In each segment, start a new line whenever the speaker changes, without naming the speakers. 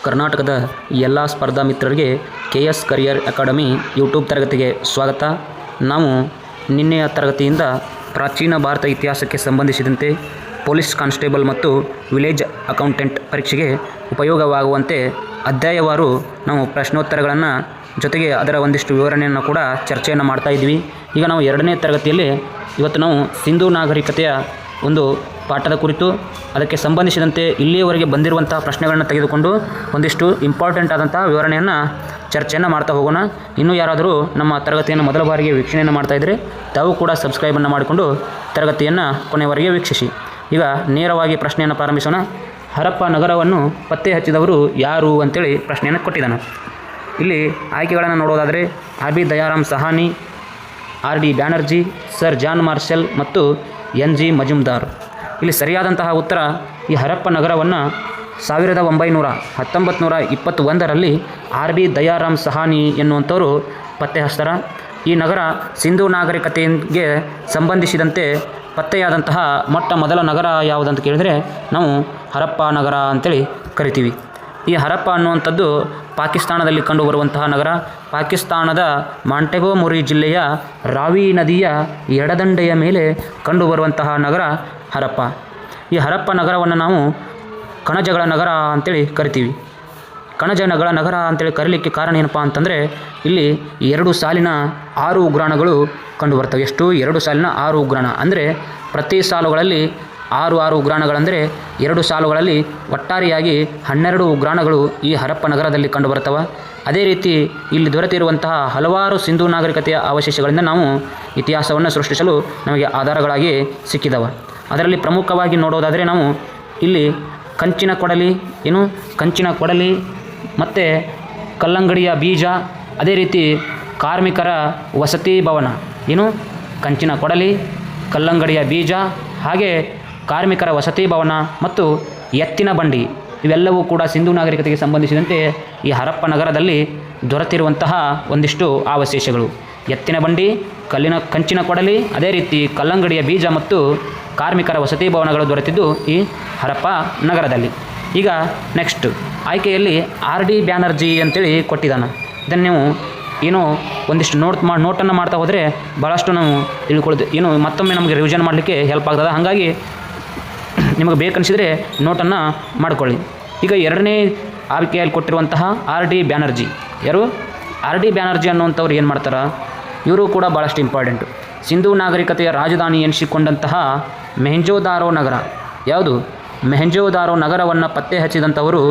ಕರ್ನಾಟಕದ ಎಲ್ಲ ಸ್ಪರ್ಧಾ ಮಿತ್ರರಿಗೆ KS ಕರಿಯರ್ ಅಕಾಡೆಮಿ ಯೂಟ್ಯೂಬ್ ತರಗತಿಗೆ ಸ್ವಾಗತ. ನಾವು ನಿನ್ನೆಯ ತರಗತಿಯಿಂದ ಪ್ರಾಚೀನ ಭಾರತ ಇತಿಹಾಸಕ್ಕೆ ಸಂಬಂಧಿಸಿದಂತೆ ಪೊಲೀಸ್ ಕಾನ್ಸ್ಟೇಬಲ್ ಮತ್ತು ವಿಲೇಜ್ ಅಕೌಂಟೆಂಟ್ ಪರೀಕ್ಷೆಗೆ ಉಪಯೋಗವಾಗುವಂತೆ ಅಧ್ಯಾಯವಾರು ನಾವು ಪ್ರಶ್ನೋತ್ತರಗಳನ್ನು ಜೊತೆಗೆ ಅದರ ಒಂದಿಷ್ಟು ವಿವರಣೆಯನ್ನು ಕೂಡ ಚರ್ಚೆಯನ್ನು ಮಾಡ್ತಾ ಇದ್ವಿ. ಈಗ ನಾವು ಎರಡನೇ ತರಗತಿಯಲ್ಲಿ ಇವತ್ತು ನಾವು ಸಿಂಧೂ ನಾಗರಿಕತೆಯ ಒಂದು ಪಾಠದ ಕುರಿತು ಅದಕ್ಕೆ ಸಂಬಂಧಿಸಿದಂತೆ ಇಲ್ಲಿಯವರೆಗೆ ಬಂದಿರುವಂತಹ ಪ್ರಶ್ನೆಗಳನ್ನು ತೆಗೆದುಕೊಂಡು ಒಂದಿಷ್ಟು ಇಂಪಾರ್ಟೆಂಟ್ ಆದಂತಹ ವಿವರಣೆಯನ್ನು ಚರ್ಚೆಯನ್ನು ಮಾಡ್ತಾ ಹೋಗೋಣ. ಇನ್ನೂ ಯಾರಾದರೂ ನಮ್ಮ ತರಗತಿಯನ್ನು ಮೊದಲ ಬಾರಿಗೆ ವೀಕ್ಷಣೆಯನ್ನು ಮಾಡ್ತಾಯಿದ್ರೆ ತಾವು ಕೂಡ ಸಬ್ಸ್ಕ್ರೈಬನ್ನು ಮಾಡಿಕೊಂಡು ತರಗತಿಯನ್ನು ಕೊನೆಯವರೆಗೆ ವೀಕ್ಷಿಸಿ. ಈಗ ನೇರವಾಗಿ ಪ್ರಶ್ನೆಯನ್ನು ಪ್ರಾರಂಭಿಸೋಣ. ಹರಪ್ಪ ನಗರವನ್ನು ಪತ್ತೆ ಹಚ್ಚಿದವರು ಯಾರು ಅಂತೇಳಿ ಪ್ರಶ್ನೆಯನ್ನು ಕೊಟ್ಟಿದ್ದಾನೆ. ಇಲ್ಲಿ ಆಯ್ಕೆಗಳನ್ನು ನೋಡೋದಾದರೆ RB Dayaram Sahni, RD Banerjee, sir John Marshall ಮತ್ತು NG ಮಜುಮ್ದಾರ್. ಇಲ್ಲಿ ಸರಿಯಾದಂತಹ ಉತ್ತರ ಈ ಹರಪ್ಪ ನಗರವನ್ನು 1921ರಲ್ಲಿ RB ದಯಾರಾಮ್ ಸಹಾನಿ ಎನ್ನುವಂಥವರು ಪತ್ತೆ ಹಚ್ತಾರೆ. ಈ ನಗರ ಸಿಂಧೂ ನಾಗರಿಕತೆಗೆ ಸಂಬಂಧಿಸಿದಂತೆ ಪತ್ತೆಯಾದಂತಹ ಮೊಟ್ಟ ಮೊದಲ ನಗರ ಯಾವುದಂತ ಕೇಳಿದರೆ ನಾವು ಹರಪ್ಪ ನಗರ ಅಂತೇಳಿ ಕರಿತೀವಿ. ಈ ಹರಪ್ಪ ಅನ್ನುವಂಥದ್ದು ಪಾಕಿಸ್ತಾನದಲ್ಲಿ ಕಂಡುಬರುವಂತಹ ನಗರ. ಪಾಕಿಸ್ತಾನದ ಮಾಂಟೆಗೋಮೊರಿ ಜಿಲ್ಲೆಯ ರಾವಿ ನದಿಯ ಎಡದಂಡೆಯ ಮೇಲೆ ಕಂಡುಬರುವಂತಹ ನಗರ ಹರಪ್ಪ. ಈ ಹರಪ್ಪ ನಗರವನ್ನು ನಾವು ಕಣಜಗಳ ನಗರ ಅಂತೇಳಿ ಕರಿತೀವಿ. ಕಣಜಗಳ ನಗರ ಅಂತೇಳಿ ಕರೀಲಿಕ್ಕೆ ಕಾರಣ ಏನಪ್ಪ ಅಂತಂದರೆ ಇಲ್ಲಿ 2 ಸಾಲಿನ 6 ಉಗ್ರಾಣಗಳು ಕಂಡುಬರ್ತವೆ. ಎಷ್ಟು? 2 ಸಾಲಿನ 6 ಉಗ್ರಾಣ ಅಂದರೆ ಪ್ರತಿ ಸಾಲುಗಳಲ್ಲಿ 6 ಉಗ್ರಾಣಗಳಂದರೆ 2 ಸಾಲುಗಳಲ್ಲಿ ಒಟ್ಟಾರೆಯಾಗಿ 12 ಉಗ್ರಾಣಗಳು ಈ ಹರಪ್ಪ ನಗರದಲ್ಲಿ ಕಂಡುಬರ್ತವೆ. ಅದೇ ರೀತಿ ಇಲ್ಲಿ ದೊರೆತಿರುವಂತಹ ಹಲವಾರು ಸಿಂಧೂ ನಾಗರಿಕತೆಯ ಅವಶೇಷಗಳಿಂದ ನಾವು ಇತಿಹಾಸವನ್ನು ಸೃಷ್ಟಿಸಲು ನಮಗೆ ಆಧಾರಗಳಾಗಿ ಸಿಕ್ಕಿದವೆ. ಅದರಲ್ಲಿ ಪ್ರಮುಖವಾಗಿ ನೋಡೋದಾದರೆ ನಾವು ಇಲ್ಲಿ ಕಂಚಿನ ಕೊಡಲಿ ಮತ್ತು ಕಲ್ಲಂಗಡಿಯ ಬೀಜ, ಅದೇ ರೀತಿ ಕಾರ್ಮಿಕರ ವಸತಿ ಭವನ, ಕಂಚಿನ ಕೊಡಲಿ, ಕಲ್ಲಂಗಡಿಯ ಬೀಜ, ಹಾಗೆ ಕಾರ್ಮಿಕರ ವಸತಿ ಭವನ ಮತ್ತು ಎತ್ತಿನ ಬಂಡಿ ಇವೆಲ್ಲವೂ ಕೂಡ ಸಿಂಧೂ ನಾಗರಿಕತೆಗೆ ಸಂಬಂಧಿಸಿದಂತೆ ಈ ಹರಪ್ಪ ನಗರದಲ್ಲಿ ದೊರೆತಿರುವಂತಹ ಒಂದಿಷ್ಟು ಅವಶೇಷಗಳು. ಎತ್ತಿನ ಬಂಡಿ, ಕಂಚಿನ ಕೊಡಲಿ, ಅದೇ ರೀತಿ ಕಲ್ಲಂಗಡಿಯ ಬೀಜ ಮತ್ತು ಕಾರ್ಮಿಕರ ವಸತಿ ಭವನಗಳು ದೊರೆತಿದ್ದು ಈ ಹರಪ್ಪ ನಗರದಲ್ಲಿ. ಈಗ ನೆಕ್ಸ್ಟ್ ಆಯ್ಕೆಯಲ್ಲಿ RD ಬ್ಯಾನರ್ಜಿ ಅಂತೇಳಿ ಕೊಟ್ಟಿದ್ದಾನೆ. ಇದನ್ನು ನೀವು ಒಂದಿಷ್ಟು ನೋಟನ್ನು ಮಾಡ್ತಾ ಹೋದರೆ ಭಾಳಷ್ಟು ನಾವು ತಿಳ್ಕೊಳ್ತೀವಿ. ಮತ್ತೊಮ್ಮೆ ನಮಗೆ ರಿವಿಷನ್ ಮಾಡಲಿಕ್ಕೆ ಹೆಲ್ಪ್ ಆಗ್ತದೆ. ಹಾಗಾಗಿ ನಿಮಗೆ ಬೇಕನ್ನಿಸಿದರೆ ನೋಟನ್ನು ಮಾಡಿಕೊಳ್ಳಿ. ಈಗ ಎರಡನೇ ಆಯ್ಕೆಯಲ್ಲಿ ಕೊಟ್ಟಿರುವಂತಹ RD ಬ್ಯಾನರ್ಜಿ. ಯಾರು? RD ಬ್ಯಾನರ್ಜಿ ಅನ್ನುವಂಥವ್ರು ಏನು ಮಾಡ್ತಾರೆ? ಇವರು ಕೂಡ ಭಾಳಷ್ಟು ಇಂಪಾರ್ಟೆಂಟು. ಸಿಂಧೂ ನಾಗರಿಕತೆಯ ರಾಜಧಾನಿ ಎನಿಸಿಕೊಂಡಂತಹ ಮೊಹೆಂಜೊದಾರೋ ನಗರ ಯಾವುದು? ಮೊಹೆಂಜೊದಾರೋ ನಗರವನ್ನು ಪತ್ತೆ ಹಚ್ಚಿದಂಥವರು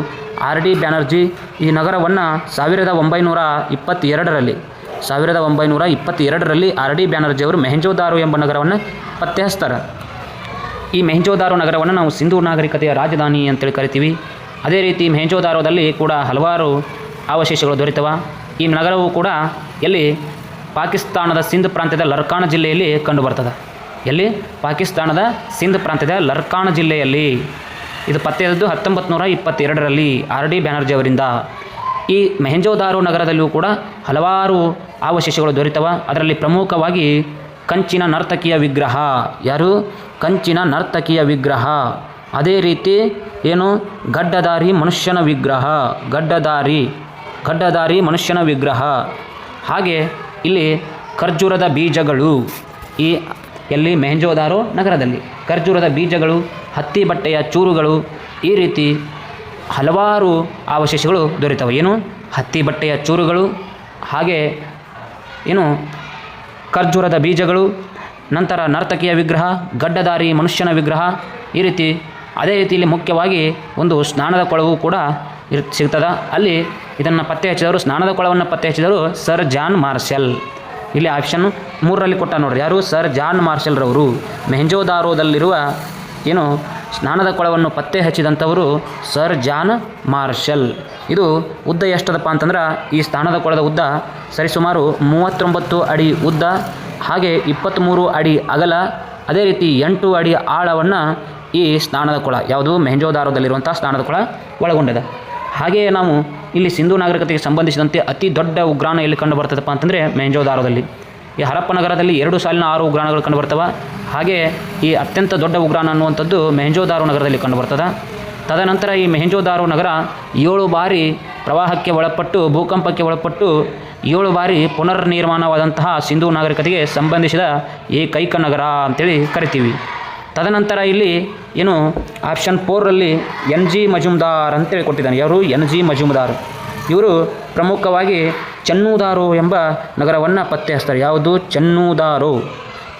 RD ಬ್ಯಾನರ್ಜಿ. ಈ ನಗರವನ್ನು 1922ರಲ್ಲಿ RD ಬ್ಯಾನರ್ಜಿ ಅವರು ಮೊಹೆಂಜೊದಾರೋ ಎಂಬ ನಗರವನ್ನು ಪತ್ತೆ ಹಚ್ತಾರೆ. ಈ ಮೊಹೆಂಜೊದಾರೋ ನಗರವನ್ನು ನಾವು ಸಿಂಧೂ ನಾಗರಿಕತೆಯ ರಾಜಧಾನಿ ಅಂತೇಳಿ ಕರಿತೀವಿ. ಅದೇ ರೀತಿ ಮೊಹೆಂಜೊದಾರೋದಲ್ಲಿ ಕೂಡ ಹಲವಾರು ಅವಶೇಷಗಳು ದೊರೆತವೆ. ಈ ನಗರವು ಕೂಡ ಎಲ್ಲಿ? ಪಾಕಿಸ್ತಾನದ ಸಿಂಧ್ ಪ್ರಾಂತ್ಯದ ಲರ್ಕಾಣ ಜಿಲ್ಲೆಯಲ್ಲಿ ಕಂಡುಬರ್ತದೆ. ಎಲ್ಲಿ? ಪಾಕಿಸ್ತಾನದ ಸಿಂಧ್ ಪ್ರಾಂತ್ಯದ ಲರ್ಕಾಣ ಜಿಲ್ಲೆಯಲ್ಲಿ. ಇದು ಪತ್ತೆಯಾದದ್ದು 1922ರಲ್ಲಿ RD ಬ್ಯಾನರ್ಜಿ ಅವರಿಂದ. ಈ ಮೊಹೆಂಜೊದಾರೋ ನಗರದಲ್ಲಿಯೂ ಕೂಡ ಹಲವಾರು ಅವಶೇಷಗಳು ದೊರೆತವೆ. ಅದರಲ್ಲಿ ಪ್ರಮುಖವಾಗಿ ಕಂಚಿನ ನರ್ತಕಿಯ ವಿಗ್ರಹ. ಯಾರು? ಕಂಚಿನ ನರ್ತಕಿಯ ವಿಗ್ರಹ. ಅದೇ ರೀತಿ ಗಡ್ಡಧಾರಿ ಮನುಷ್ಯನ ವಿಗ್ರಹ. ಹಾಗೆ ಇಲ್ಲಿ ಖರ್ಜೂರದ ಬೀಜಗಳು. ಎಲ್ಲಿ? ಮೊಹೆಂಜೊದಾರೋ ನಗರದಲ್ಲಿ ಖರ್ಜೂರದ ಬೀಜಗಳು, ಹತ್ತಿ ಬಟ್ಟೆಯ ಚೂರುಗಳು, ಈ ರೀತಿ ಹಲವಾರು ಅವಶೇಷಗಳು ದೊರೆತವೆ. ಹತ್ತಿ ಬಟ್ಟೆಯ ಚೂರುಗಳು, ಹಾಗೆ ಖರ್ಜೂರದ ಬೀಜಗಳು, ನಂತರ ನರ್ತಕಿಯ ವಿಗ್ರಹ, ಗಡ್ಡಧಾರಿ ಮನುಷ್ಯನ ವಿಗ್ರಹ, ಈ ರೀತಿ. ಅದೇ ರೀತಿಯಲ್ಲಿ ಮುಖ್ಯವಾಗಿ ಒಂದು ಸ್ನಾನದ ಕೊಳವು ಕೂಡ ಸಿಗ್ತದೆ. ಅಲ್ಲಿ ಇದನ್ನು ಪತ್ತೆ ಹಚ್ಚಿದವರು, ಸ್ನಾನದ ಕೊಳವನ್ನು ಪತ್ತೆ ಹಚ್ಚಿದವರು ಸರ್ ಜಾನ್ ಮಾರ್ಷಲ್. ಇಲ್ಲಿ ಆಪ್ಷನ್ 3ರಲ್ಲಿ ಕೊಟ್ಟ ನೋಡ್ರಿ. ಯಾರು? Sir John ಮಾರ್ಷಲ್ರವರು. ಮೊಹೆಂಜೊದಾರೋದಲ್ಲಿರುವ ಸ್ನಾನದ ಕೊಳವನ್ನು ಪತ್ತೆ ಹಚ್ಚಿದಂಥವರು ಸರ್ ಜಾನ್ ಮಾರ್ಷಲ್. ಇದು ಉದ್ದ ಎಷ್ಟದಪ್ಪ ಅಂತಂದ್ರೆ ಈ ಸ್ನಾನದ ಕೊಳದ ಉದ್ದ ಸರಿಸುಮಾರು 39 ಅಡಿ ಉದ್ದ, ಹಾಗೆ 23 ಅಡಿ ಅಗಲ, ಅದೇ ರೀತಿ 8 ಅಡಿ ಆಳವನ್ನು ಈ ಸ್ನಾನದ ಕೊಳ ಯಾವುದು? ಮೊಹೆಂಜೊದಾರೋದಲ್ಲಿರುವಂಥ ಸ್ನಾನದ ಕೊಳ ಒಳಗೊಂಡಿದೆ. ಹಾಗೆಯೇ ನಾವು ಇಲ್ಲಿ ಸಿಂಧೂ ನಾಗರಿಕತೆಗೆ ಸಂಬಂಧಿಸಿದಂತೆ ಅತಿ ದೊಡ್ಡ ಉಗ್ರಾಣ ಎಲ್ಲಿ ಕಂಡು ಬರ್ತದಪ್ಪ ಅಂತಂದರೆ ಮೊಹೆಂಜೊದಾರೋದಲ್ಲಿ. ಈ ಹರಪ್ಪ ನಗರದಲ್ಲಿ 2 ಸಾಲಿನ 6 ಉಗ್ರಾಣಗಳು ಕಂಡುಬರ್ತವೆ. ಹಾಗೆ ಈ ಅತ್ಯಂತ ದೊಡ್ಡ ಉಗ್ರಾಣ ಅನ್ನುವಂಥದ್ದು ಮೊಹೆಂಜೊದಾರೋ ನಗರದಲ್ಲಿ ಕಂಡುಬರ್ತದೆ. ತದನಂತರ ಈ ಮೊಹೆಂಜೋದಾರೋ ನಗರ 7 ಬಾರಿ ಪ್ರವಾಹಕ್ಕೆ ಒಳಪಟ್ಟು ಭೂಕಂಪಕ್ಕೆ ಒಳಪಟ್ಟು 7 ಬಾರಿ ಪುನರ್ನಿರ್ಮಾಣವಾದಂತಹ ಸಿಂಧೂ ನಾಗರಿಕತೆಗೆ ಸಂಬಂಧಿಸಿದ ಏಕೈಕ ನಗರ ಅಂತೇಳಿ ಕರಿತೀವಿ. ತದನಂತರ ಇಲ್ಲಿ ಏನು ಆಪ್ಷನ್ 4ರಲ್ಲಿ NG ಮಜುಮ್ದಾರ್ ಅಂತೇಳಿ ಕೊಟ್ಟಿದ್ದಾನೆ. ಯಾರು? NG ಮಜುಮ್ದಾರ್. ಇವರು ಪ್ರಮುಖವಾಗಿ ಚೆನ್ನೂದಾರೋ ಎಂಬ ನಗರವನ್ನು ಪತ್ತೆ ಹಚ್ತಾರೆ. ಯಾವುದು?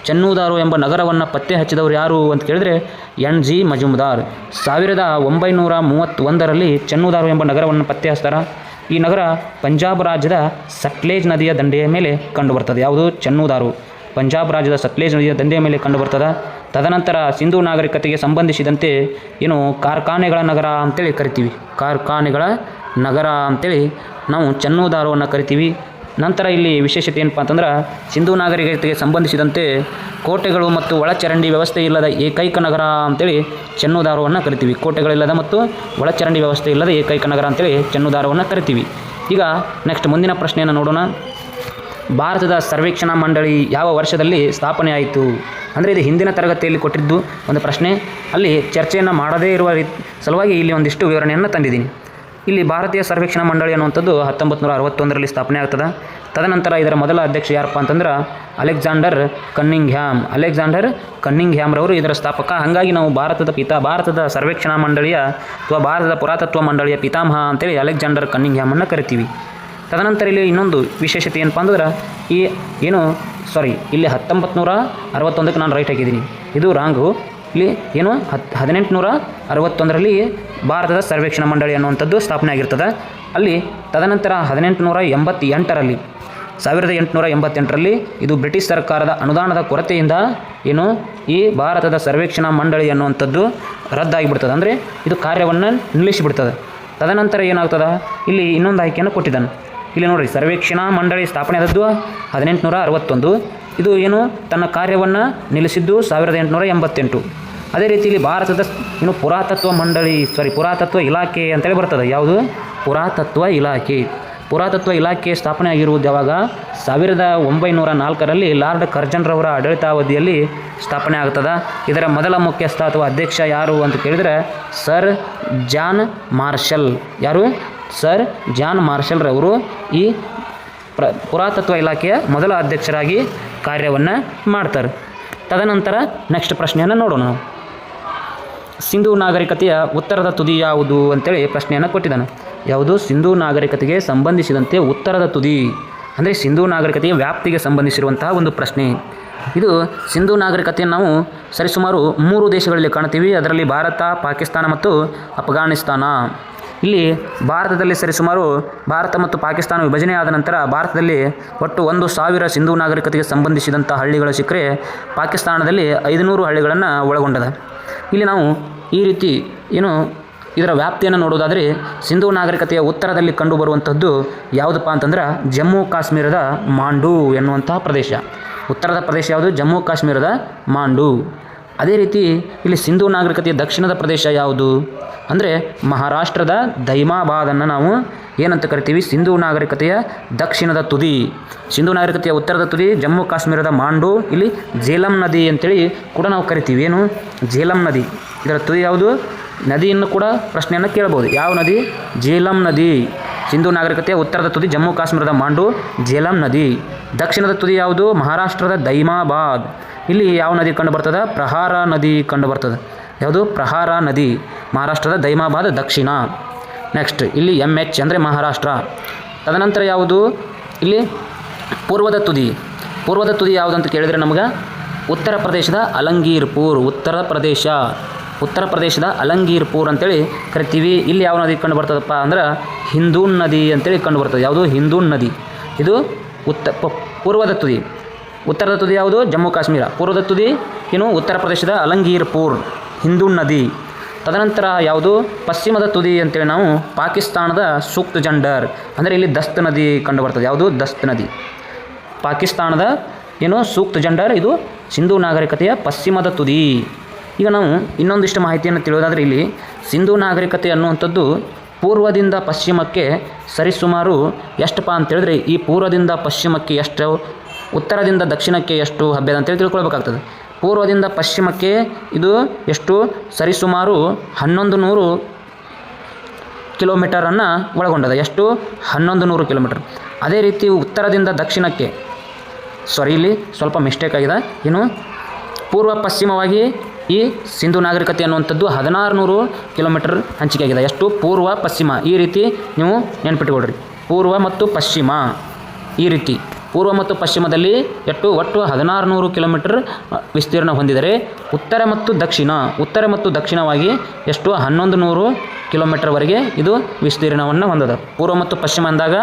ಚೆನ್ನೂದಾರೋ ಎಂಬ ನಗರವನ್ನು ಪತ್ತೆ ಹಚ್ಚಿದವರು ಯಾರು ಅಂತ ಕೇಳಿದರೆ NG ಮಜುಮ್ದಾರ್. 1931ರಲ್ಲಿ ಚೆನ್ನೂದಾರೋ ಎಂಬ ನಗರವನ್ನು ಪತ್ತೆ ಹಚ್ತಾರೆ. ಈ ನಗರ ಪಂಜಾಬ್ ರಾಜ್ಯದ ಸಟ್ಲೇಜ್ ನದಿಯ ದಂಡೆಯ ಮೇಲೆ ಕಂಡುಬರ್ತದೆ. ಯಾವುದು? ಚೆನ್ನೂದಾರೋ ಪಂಜಾಬ್ ರಾಜ್ಯದ ಸಟ್ಲೇಜ್ ನದಿಯ ದಂಡೆಯ ಮೇಲೆ ಕಂಡುಬರ್ತದೆ. ತದನಂತರ ಸಿಂಧೂ ನಾಗರಿಕತೆಗೆ ಸಂಬಂಧಿಸಿದಂತೆ ಏನು ಕಾರ್ಖಾನೆಗಳ ನಗರ ಅಂತೇಳಿ ಕರಿತೀವಿ. ಕಾರ್ಖಾನೆಗಳ ನಗರ ಅಂತೇಳಿ ನಾವು ಚೆನ್ನೂದಾರೋವನ್ನು ಕರಿತೀವಿ. ನಂತರ ಇಲ್ಲಿ ವಿಶೇಷತೆ ಏನಪ್ಪ ಅಂತಂದ್ರೆ ಸಿಂಧೂ ನಾಗರಿಕತೆಗೆ ಸಂಬಂಧಿಸಿದಂತೆ ಕೋಟೆಗಳು ಮತ್ತು ಒಳಚರಂಡಿ ವ್ಯವಸ್ಥೆ ಇಲ್ಲದ ಏಕೈಕ ನಗರ ಅಂತೇಳಿ ಚೆನ್ನೂದಾರೋವನ್ನು ಕರಿತೀವಿ. ಕೋಟೆಗಳಿಲ್ಲದ ಮತ್ತು ಒಳಚರಂಡಿ ವ್ಯವಸ್ಥೆ ಇಲ್ಲದ ಏಕೈಕ ನಗರ ಅಂತೇಳಿ ಚೆನ್ನೂದಾರೋವನ್ನು ಕರಿತೀವಿ. ಈಗ ನೆಕ್ಸ್ಟ್ ಮುಂದಿನ ಪ್ರಶ್ನೆಯನ್ನು ನೋಡೋಣ. ಭಾರತದ ಸರ್ವೇಕ್ಷಣಾ ಮಂಡಳಿ ಯಾವ ವರ್ಷದಲ್ಲಿ ಸ್ಥಾಪನೆ ಆಯಿತು? ಅಂದರೆ ಇದು ಹಿಂದಿನ ತರಗತಿಯಲ್ಲಿ ಕೊಟ್ಟಿದ್ದು ಒಂದು ಪ್ರಶ್ನೆ. ಅಲ್ಲಿ ಚರ್ಚೆಯನ್ನು ಮಾಡದೇ ಇರುವ ಸಲುವಾಗಿ ಇಲ್ಲಿ ಒಂದಿಷ್ಟು ವಿವರಣೆಯನ್ನು ತಂದಿದ್ದೀನಿ. ಇಲ್ಲಿ ಭಾರತೀಯ ಸರ್ವೇಕ್ಷಣಾ ಮಂಡಳಿ ಅನ್ನುವಂಥದ್ದು 1961ರಲ್ಲಿ ಸ್ಥಾಪನೆ ಆಗ್ತದೆ. ತದನಂತರ ಇದರ ಮೊದಲ ಅಧ್ಯಕ್ಷ ಯಾರಪ್ಪ ಅಂತಂದ್ರೆ ಅಲೆಕ್ಸಾಂಡರ್ ಕನ್ನಿಂಗ್ಹ್ಯಾಮ್ರವರು ಇದರ ಸ್ಥಾಪಕ. ಹಾಗಾಗಿ ನಾವು ಭಾರತದ ಸರ್ವೇಕ್ಷಣಾ ಮಂಡಳಿಯ ಅಥವಾ ಭಾರತದ ಪುರಾತತ್ವ ಮಂಡಳಿಯ ಪಿತಾಮಹ ಅಂತೇಳಿ ಅಲೆಕ್ಸಾಂಡರ್ ಕನ್ನಿಂಗ್ಹ್ಯಾಮನ್ನು ಕರಿತೀವಿ. ತದನಂತರ ಇಲ್ಲಿ ಇನ್ನೊಂದು ವಿಶೇಷತೆ ಏನಪ್ಪ ಅಂದ್ರೆ ಇಲ್ಲಿ 1961ಕ್ಕೆ ನಾನು ರೈಟ್ ಹಾಕಿದ್ದೀನಿ, ಇದು ರಾಂಗು. ಇಲ್ಲಿ 1861ರಲ್ಲಿ ಭಾರತದ ಸರ್ವೇಕ್ಷಣಾ ಮಂಡಳಿ ಅನ್ನುವಂಥದ್ದು ಸ್ಥಾಪನೆ ಆಗಿರ್ತದೆ. ಅಲ್ಲಿ ತದನಂತರ 1888ರಲ್ಲಿ ಇದು ಬ್ರಿಟಿಷ್ ಸರ್ಕಾರದ ಅನುದಾನದ ಕೊರತೆಯಿಂದ ಈ ಭಾರತದ ಸರ್ವೇಕ್ಷಣಾ ಮಂಡಳಿ ಅನ್ನುವಂಥದ್ದು ರದ್ದಾಗಿಬಿಡ್ತದೆ. ಅಂದರೆ ಇದು ಕಾರ್ಯವನ್ನು ನಿಲ್ಲಿಸಿಬಿಡ್ತದೆ. ತದನಂತರ ಏನಾಗ್ತದೆ, ಇಲ್ಲಿ ಇನ್ನೊಂದು ಆಯ್ಕೆಯನ್ನು ಕೊಟ್ಟಿದ್ದಾನೆ. ಇಲ್ಲಿ ನೋಡಿರಿ, ಸರ್ವೇಕ್ಷಣಾ ಮಂಡಳಿ ಸ್ಥಾಪನೆ ಆದದ್ದು 1861. ಇದು ತನ್ನ ಕಾರ್ಯವನ್ನು ನಿಲ್ಲಿಸಿದ್ದು 1888. ಅದೇ ರೀತಿ ಇಲ್ಲಿ ಭಾರತದ ಪುರಾತತ್ವ ಇಲಾಖೆ ಅಂತೇಳಿ ಬರ್ತದೆ. ಯಾವುದು? ಪುರಾತತ್ವ ಇಲಾಖೆ ಸ್ಥಾಪನೆ ಆಗಿರುವುದು ಯಾವಾಗ? 1904ರಲ್ಲಿ ಲಾರ್ಡ್ ಕರ್ಜನ್ರವರ ಆಡಳಿತಾವಧಿಯಲ್ಲಿ ಸ್ಥಾಪನೆ ಆಗ್ತದೆ. ಇದರ ಮೊದಲ ಮುಖ್ಯಸ್ಥ ಅಥವಾ ಅಧ್ಯಕ್ಷ ಯಾರು ಅಂತ ಕೇಳಿದರೆ ಸರ್ ಜಾನ್ ಮಾರ್ಷಲ್. ಯಾರು? ಸರ್ ಜಾನ್ ಮಾರ್ಷಲ್ರವರು ಈ ಪುರಾತತ್ವ ಇಲಾಖೆಯ ಮೊದಲ ಅಧ್ಯಕ್ಷರಾಗಿ ಕಾರ್ಯವನ್ನು ಮಾಡ್ತಾರೆ. ತದನಂತರ ನೆಕ್ಸ್ಟ್ ಪ್ರಶ್ನೆಯನ್ನು ನೋಡೋಣ. ಸಿಂಧೂ ನಾಗರಿಕತೆಯ ಉತ್ತರದ ತುದಿ ಯಾವುದು ಅಂತೇಳಿ ಪ್ರಶ್ನೆಯನ್ನು ಕೊಟ್ಟಿದ್ದಾನೆ. ಯಾವುದು? ಸಿಂಧೂ ನಾಗರಿಕತೆಗೆ ಸಂಬಂಧಿಸಿದಂತೆ ಉತ್ತರದ ತುದಿ ಅಂದರೆ ಸಿಂಧೂ ನಾಗರಿಕತೆಯ ವ್ಯಾಪ್ತಿಗೆ ಸಂಬಂಧಿಸಿರುವಂತಹ ಒಂದು ಪ್ರಶ್ನೆ. ಇದು ಸಿಂಧೂ ನಾಗರಿಕತೆಯನ್ನು ನಾವು ಸರಿಸುಮಾರು 3 ದೇಶಗಳಲ್ಲಿ ಕಾಣ್ತೀವಿ. ಅದರಲ್ಲಿ ಭಾರತ, ಪಾಕಿಸ್ತಾನ ಮತ್ತು ಅಫ್ಘಾನಿಸ್ತಾನ. ಇಲ್ಲಿ ಭಾರತದಲ್ಲಿ ಸರಿಸುಮಾರು ಭಾರತ ಮತ್ತು ಪಾಕಿಸ್ತಾನ ವಿಭಜನೆ ಆದ ನಂತರ ಭಾರತದಲ್ಲಿ ಒಟ್ಟು 1,000 ಸಿಂಧೂ ನಾಗರಿಕತೆಗೆ ಸಂಬಂಧಿಸಿದಂಥ ಹಳ್ಳಿಗಳು ಸಿಕ್ಕರೆ ಪಾಕಿಸ್ತಾನದಲ್ಲಿ 500 ಹಳ್ಳಿಗಳನ್ನು ಒಳಗೊಂಡದ. ಇಲ್ಲಿ ನಾವು ಈ ರೀತಿ ಇದರ ವ್ಯಾಪ್ತಿಯನ್ನು ನೋಡೋದಾದರೆ ಸಿಂಧೂ ನಾಗರಿಕತೆಯ ಉತ್ತರದಲ್ಲಿ ಕಂಡುಬರುವಂಥದ್ದು ಯಾವುದಪ್ಪ ಅಂತಂದ್ರೆ ಜಮ್ಮು ಕಾಶ್ಮೀರದ ಮಾಂಡು ಎನ್ನುವಂತಹ ಪ್ರದೇಶ. ಉತ್ತರದ ಪ್ರದೇಶ ಯಾವುದು? ಜಮ್ಮು ಕಾಶ್ಮೀರದ ಮಾಂಡು. ಅದೇ ರೀತಿ ಇಲ್ಲಿ ಸಿಂಧೂ ನಾಗರಿಕತೆಯ ದಕ್ಷಿಣದ ಪ್ರದೇಶ ಯಾವುದು ಅಂದರೆ ಮಹಾರಾಷ್ಟ್ರದ ದೈಮಾಬಾದನ್ನು ನಾವು ಏನಂತ ಕರಿತೀವಿ? ಸಿಂಧೂ ನಾಗರಿಕತೆಯ ದಕ್ಷಿಣದ ತುದಿ. ಸಿಂಧೂ ನಾಗರಿಕತೆಯ ಉತ್ತರದ ತುದಿ ಜಮ್ಮು ಕಾಶ್ಮೀರದ ಮಾಂಡು. ಇಲ್ಲಿ ಝೇಲಂ ನದಿ ಅಂತೇಳಿ ಕೂಡ ನಾವು ಕರಿತೀವಿ. ಝೇಲಂ ನದಿ. ಇದರ ತುದಿ ಯಾವುದು? ನದಿಯನ್ನು ಕೂಡ ಪ್ರಶ್ನೆಯನ್ನು ಕೇಳಬಹುದು. ಯಾವ ನದಿ? ಝೇಲಂ ನದಿ. ಸಿಂಧೂ ನಾಗರಿಕತೆಯ ಉತ್ತರದ ತುದಿ ಜಮ್ಮು ಕಾಶ್ಮೀರದ ಮಾಂಡು, ಝೇಲಂ ನದಿ. ದಕ್ಷಿಣದ ತುದಿ ಯಾವುದು? ಮಹಾರಾಷ್ಟ್ರದ ದೈಮಾಬಾದ್. ಇಲ್ಲಿ ಯಾವ ನದಿ ಕಂಡು ಬರ್ತದೆ? ಪ್ರಹಾರ ನದಿ ಕಂಡು ಬರ್ತದೆ. ಯಾವುದು? ಪ್ರಹಾರ ನದಿ. ಮಹಾರಾಷ್ಟ್ರದ ದೈಮಾಬಾದ್ ದಕ್ಷಿಣ. ನೆಕ್ಸ್ಟ್ ಇಲ್ಲಿ MH ಅಂದರೆ ಮಹಾರಾಷ್ಟ್ರ. ತದನಂತರ ಯಾವುದು? ಇಲ್ಲಿ ಪೂರ್ವದ ತುದಿ ಯಾವುದು ಅಂತ ಕೇಳಿದರೆ ನಮಗೆ ಉತ್ತರ ಪ್ರದೇಶದ ಅಲಂಗೀರ್ಪುರ್. ಉತ್ತರ ಪ್ರದೇಶದ ಅಲಂಗೀರ್ಪುರ್ ಅಂತೇಳಿ ಕರಿತೀವಿ. ಇಲ್ಲಿ ಯಾವ ನದಿ ಕಂಡು ಬರ್ತದಪ್ಪ ಅಂದ್ರೆ ಹಿಂದೂನ್ ನದಿ ಅಂತೇಳಿ ಕಂಡು ಬರ್ತದೆ. ಯಾವುದು? ಹಿಂದೂನ್ ನದಿ. ಇದು ಪೂರ್ವದ ತುದಿ. ಉತ್ತರದ ತುದಿ ಯಾವುದು? ಜಮ್ಮು ಕಾಶ್ಮೀರ. ಪೂರ್ವದ ತುದಿ ಉತ್ತರ ಪ್ರದೇಶದ ಅಲಂಗೀರ್ಪುರ್, ಹಿಂದೂನ್ ನದಿ. ತದನಂತರ ಯಾವುದು? ಪಶ್ಚಿಮದ ತುದಿ ಅಂತೇಳಿ ನಾವು ಪಾಕಿಸ್ತಾನದ ಸೂಕ್ತ್ ಜಂಡರ್ ಅಂದರೆ ಇಲ್ಲಿ ದಸ್ತ್ ನದಿ ಕಂಡು ಬರ್ತದೆ. ಯಾವುದು? ದಸ್ತ್ ನದಿ. ಪಾಕಿಸ್ತಾನದ ಸೂಕ್ತ್ ಜಂಡರ್ ಇದು ಸಿಂಧೂ ನಾಗರಿಕತೆಯ ಪಶ್ಚಿಮದ ತುದಿ. ಈಗ ನಾವು ಇನ್ನೊಂದಿಷ್ಟು ಮಾಹಿತಿಯನ್ನು ತಿಳಿಯೋದಾದರೆ ಇಲ್ಲಿ ಸಿಂಧೂ ನಾಗರಿಕತೆ ಅನ್ನುವಂಥದ್ದು ಪೂರ್ವದಿಂದ ಪಶ್ಚಿಮಕ್ಕೆ ಸರಿಸುಮಾರು ಎಷ್ಟಪ್ಪ ಅಂತೇಳಿದ್ರೆ ಈ ಪೂರ್ವದಿಂದ ಪಶ್ಚಿಮಕ್ಕೆ ಎಷ್ಟು, ಉತ್ತರದಿಂದ ದಕ್ಷಿಣಕ್ಕೆ ಎಷ್ಟು ಹಬ್ಯದ ಅಂತೇಳಿ ತಿಳ್ಕೊಳ್ಬೇಕಾಗ್ತದೆ. ಪೂರ್ವದಿಂದ ಪಶ್ಚಿಮಕ್ಕೆ ಇದು ಎಷ್ಟು? ಸರಿಸುಮಾರು 1100 ಕಿಲೋಮೀಟರನ್ನು ಒಳಗೊಂಡದ. ಎಷ್ಟು? 1100 ಕಿಲೋಮೀಟರ್. ಅದೇ ರೀತಿ ಉತ್ತರದಿಂದ ದಕ್ಷಿಣಕ್ಕೆ, ಇಲ್ಲಿ ಸ್ವಲ್ಪ ಮಿಸ್ಟೇಕ್ ಆಗಿದೆ. ಇನ್ನು ಪೂರ್ವ ಪಶ್ಚಿಮವಾಗಿ ಈ ಸಿಂಧೂ ನಾಗರಿಕತೆ ಅನ್ನುವಂಥದ್ದು 1600 ಕಿಲೋಮೀಟರ್ ಹಂಚಿಕೆಯಾಗಿದೆ. ಎಷ್ಟು? ಪೂರ್ವ ಪಶ್ಚಿಮ. ಈ ರೀತಿ ನೀವು ನೆನ್ಪಿಟ್ಕೊಳ್ರಿ, ಪೂರ್ವ ಮತ್ತು ಪಶ್ಚಿಮ. ಈ ರೀತಿ ಪೂರ್ವ ಮತ್ತು ಪಶ್ಚಿಮದಲ್ಲಿ ಒಟ್ಟು 1600 ಕಿಲೋಮೀಟರ್ ವಿಸ್ತೀರ್ಣ ಹೊಂದಿದರೆ ಉತ್ತರ ಮತ್ತು ದಕ್ಷಿಣವಾಗಿ ಎಷ್ಟು? 1100 ಕಿಲೋಮೀಟರ್ವರೆಗೆ ಇದು ವಿಸ್ತೀರ್ಣವನ್ನು ಹೊಂದಿದೆ. ಪೂರ್ವ ಮತ್ತು ಪಶ್ಚಿಮ ಅಂದಾಗ